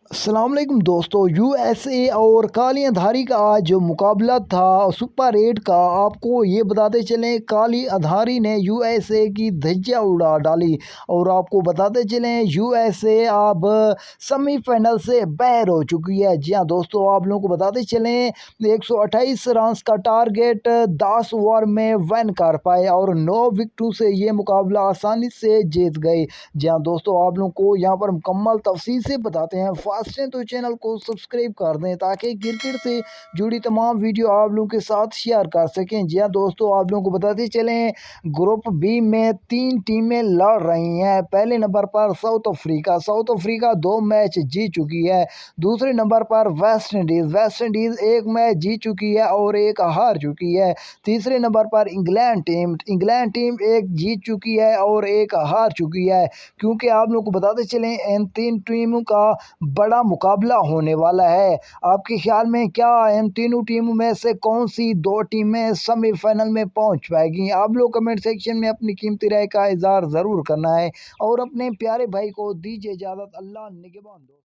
अस्सलाम वालेकुम दोस्तों। यूएसए और काली अधारी का आज जो मुकाबला था सुपर 8 का, आपको ये बताते चलें काली अधारी ने यूएसए की धज्जियां उड़ा डाली। और आपको बताते चलें यूएसए अब सेमीफाइनल से बाहर हो चुकी है। जी हाँ दोस्तों, आप लोगों को बताते चलें 128 रन का टारगेट 10 ओवर में विन कर पाए और 9 विकेटों से ये मुकाबला आसानी से जीत गए। जी हाँ दोस्तों, आप लोगों को यहाँ पर मुकम्मल तफसील से बताते हैं। फास्ट हैं तो चैनल को सब्सक्राइब कर दें ताकि क्रिकेट से जुड़ी तमाम वीडियो आप लोगों के साथ शेयर कर सकें। जी हाँ दोस्तों, आप लोगों को बताते चलें ग्रुप बी में 3 टीमें लड़ रही हैं। पहले नंबर पर साउथ अफ्रीका 2 मैच जीत चुकी है। दूसरे नंबर पर वेस्ट इंडीज 1 मैच जीत चुकी है और 1 हार चुकी है। तीसरे नंबर पर इंग्लैंड टीम 1 जीत चुकी है और 1 हार चुकी है। क्योंकि आप लोगों को बताते चलें इन 3 टीमों का बड़ा मुकाबला होने वाला है। आपके ख्याल में क्या इन तीनों टीमों में से कौन सी 2 टीमें सेमीफाइनल में पहुंच पाएगी? आप लोग कमेंट सेक्शन में अपनी कीमती राय का इज़हार ज़रूर करना है और अपने प्यारे भाई को दीजिए इजाज़त। अल्लाह निगहबान।